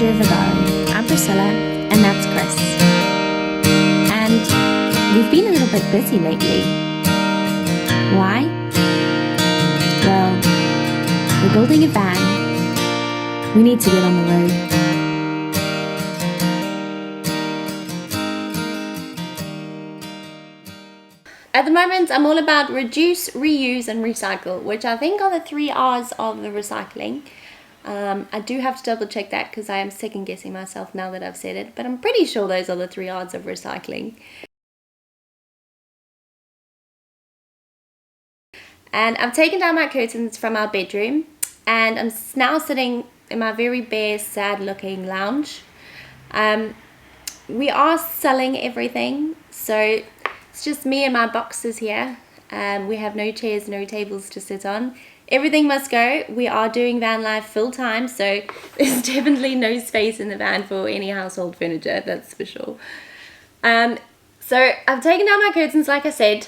to Vagari. I'm Priscilla, and that's Chris. And we've been a little bit busy lately. Why? Well, we're building a van. We need to get on the road. At the moment, I'm all about reduce, reuse, and recycle, which I think are the 3 R's of the recycling. I do have to double check that because I am second guessing myself now that I've said it, but I'm pretty sure those are the 3 R's of recycling. And I've taken down my curtains from our bedroom, and I'm now sitting in my very bare, sad looking lounge. We are selling everything, so it's just me and my boxes here. We have no chairs, no tables to sit on. Everything must go. We are doing van life full time, so there's definitely no space in the van for any household furniture, that's for sure. So I've taken down my curtains, like I said,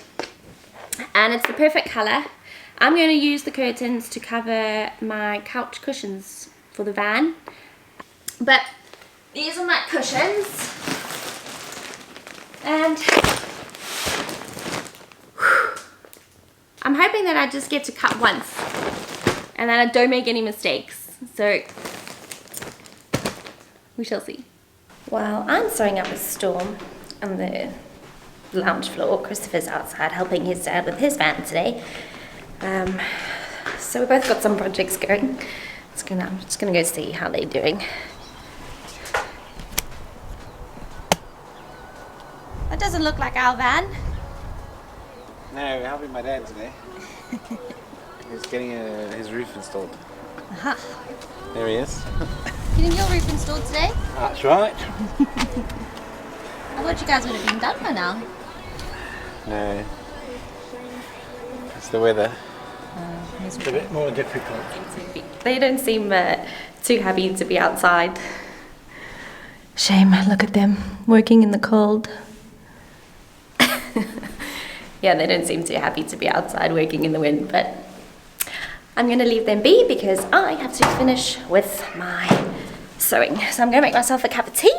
and it's the perfect colour. I'm going to use the curtains to cover my couch cushions for the van. But these are my cushions, and I'm hoping that I just get to cut once and that I don't make any mistakes. So we shall see. While I'm sewing up a storm on the lounge floor, Christopher's outside helping his dad with his van today. So we both got some projects going. I'm just gonna go see how they're doing. That doesn't look like our van. No, we're helping my dad today. He's getting his roof installed. Aha. There he is. Getting your roof installed today? That's right. I thought you guys would have been done by now. No. It's the weather. It's a bit more difficult. They don't seem too happy to be outside. Shame, look at them, working in the cold. Yeah, they don't seem too happy to be outside working in the wind, but I'm going to leave them be because I have to finish with my sewing. So I'm going to make myself a cup of tea,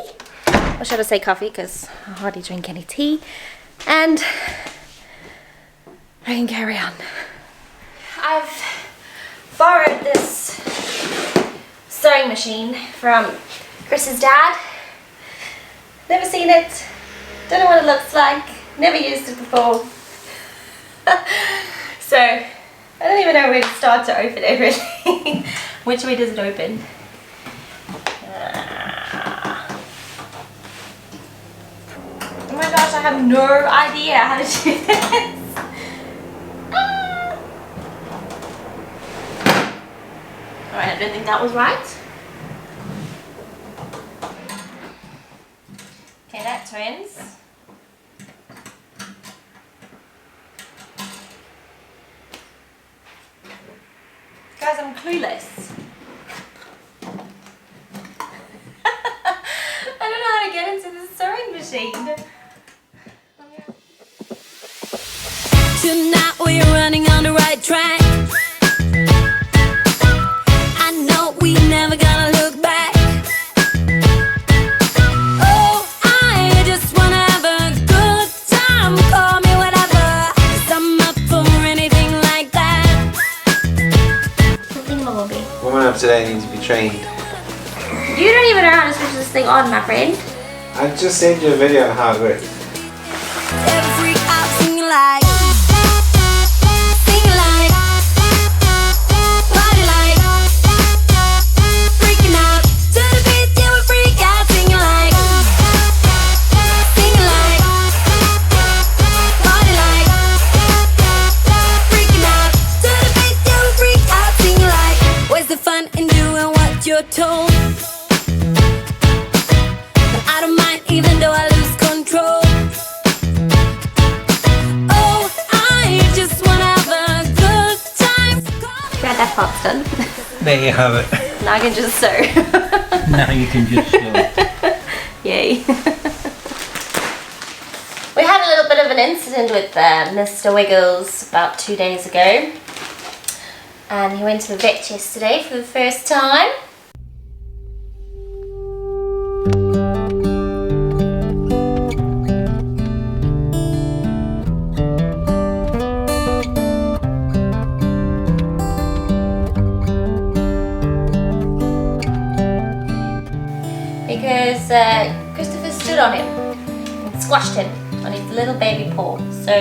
or should I say coffee, because I hardly drink any tea, and I can carry on. I've borrowed this sewing machine from Chris's dad. Never seen it, don't know what it looks like, never used it before. So I don't even know where to start to open it really. Which way does it open? Oh my gosh, I have no idea how to do this. Alright, I don't think that was right. Okay, that turns. Guys, I'm clueless. I don't know how to get into this sewing machine. Tonight we're running on the right track. I know we never gonna look back. Oh, I just wanna have a good time. Call me whatever, 'cause I'm up for anything like that. Woman of today needs to be trained. You don't even know how to switch this thing on, my friend. I just sent you a video on how it works. Every freak out singing like, singing like, party like, freaking out to the beat. Yeah, we freak out singing like, party like, freaking out to the beat. Yeah, we freak out singing like. Where's the fun in doing what you're told? But I don't mind even though I lose control. Oh, I just wanna have a good time. Glad that part's done. There you have it. Now I can just sew. Now you can just sew. Yay. We had a little bit of an incident with Mr. Wiggles about 2 days ago. And he went to the vet yesterday for the first time. Christopher stood on him and squashed him on his little baby paw. So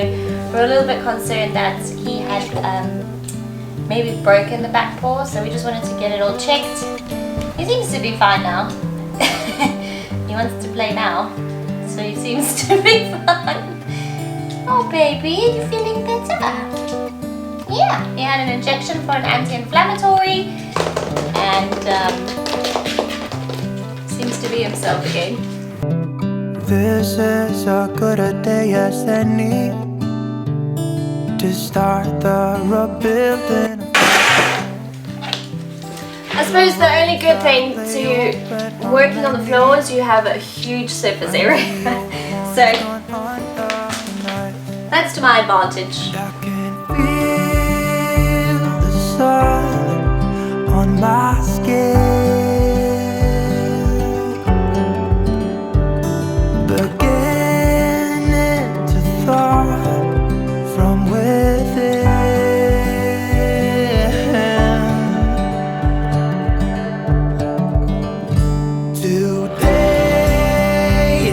we're a little bit concerned that he had maybe broken the back paw, so we just wanted to get it all checked. He seems to be fine now. He wants to play now, so he seems to be fine. Oh baby, are you feeling better? Yeah, he had an injection for an anti-inflammatory and seems to be himself again. This is a good day as any to start the rebuilding. I suppose the only good thing to working on the floor is you have a huge surface area. So that's to my advantage. I can feel the sun on my skin, beginning to thaw from within. Today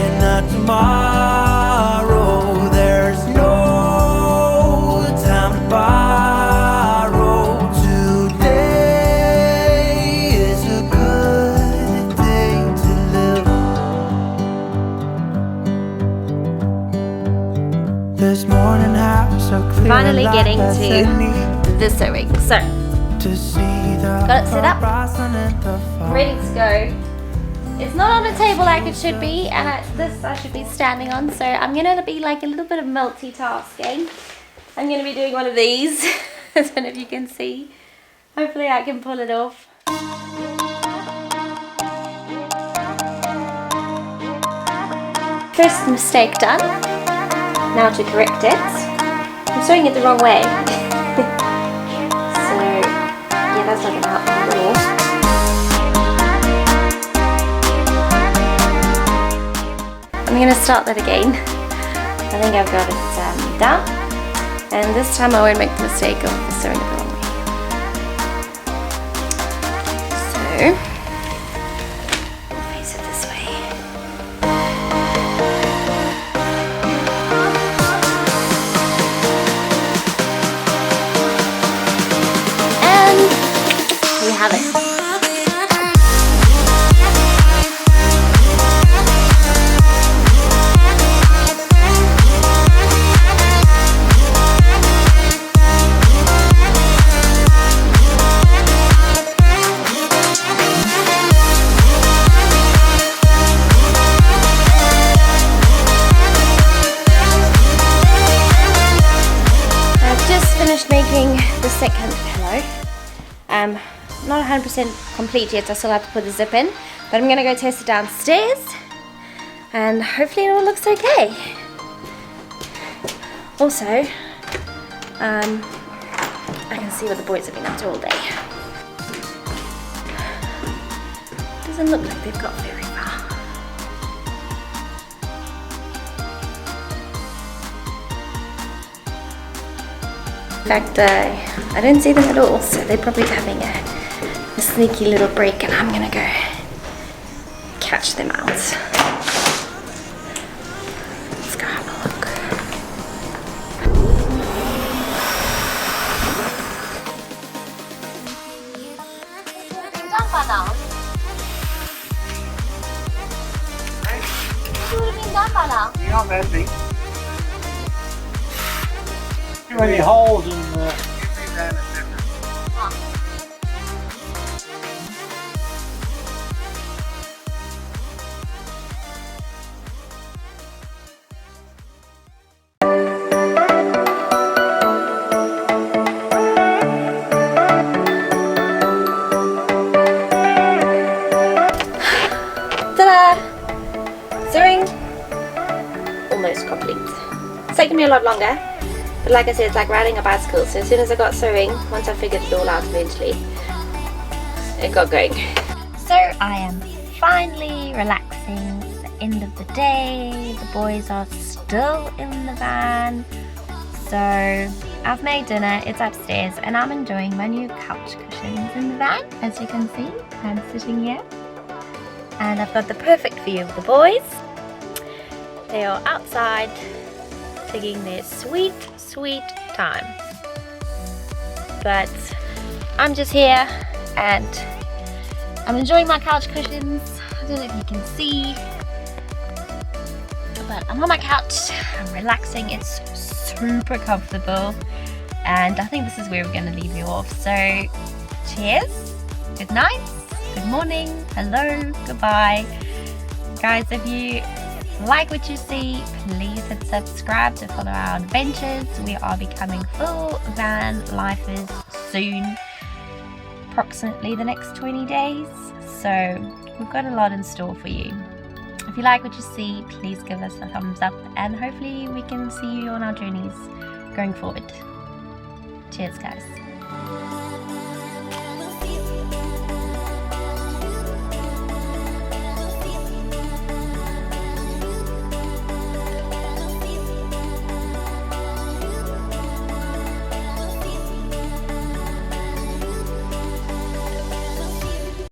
and not tomorrow, there's no time to borrow. Today is a good day to live. This morning house so clear. Finally like getting as to any the sewing. So to see the got it set up, horizon in the far. ready to go. It's not on a table like it should be, and this I should be standing on, so I'm gonna be like a little bit of multitasking. I'm gonna be doing one of these. I don't know if you can see. Hopefully I can pull it off. First mistake done. Now to correct it. I'm sewing it the wrong way. So yeah, that's not gonna help at all. I'm going to start that again. I think I've got it down, and this time I won't make the mistake of sewing it the wrong way. So, I'll face it this way. And we have it. Making the second pillow. Not 100% complete yet, I still have to put the zip in, but I'm gonna go test it downstairs and hopefully it all looks okay. Also, I can see what the boys have been up to all day. Doesn't look like they've got very far. In fact, I didn't see them at all, so they're probably having a sneaky little break, and I'm gonna go catch them out. Let's go have a look. You're not that big. Too many holes in the... Ta-da! Sewing almost complete. It's taken me a lot longer, but like I said, it's like riding a bicycle. So as soon as I got sewing, once I figured it all out eventually, it got going. So I am finally relaxing. It's the end of the day. The boys are still in the van. So I've made dinner, it's upstairs, and I'm enjoying my new couch cushions in the van. As you can see, I'm sitting here. And I've got the perfect view of the boys. They are outside taking their sweet, sweet time. But I'm just here and I'm enjoying my couch cushions. I don't know if you can see, but I'm on my couch, I'm relaxing, it's super comfortable, and I think this is where we're going to leave you off. So cheers, good night, good morning, hello, goodbye. Guys, if you like what you see, please hit subscribe to follow our adventures. We are becoming full van lifers soon, approximately the next 20 days, so we've got a lot in store for you. If you like what you see, please give us a thumbs up, and hopefully we can see you on our journeys going forward. Cheers, guys.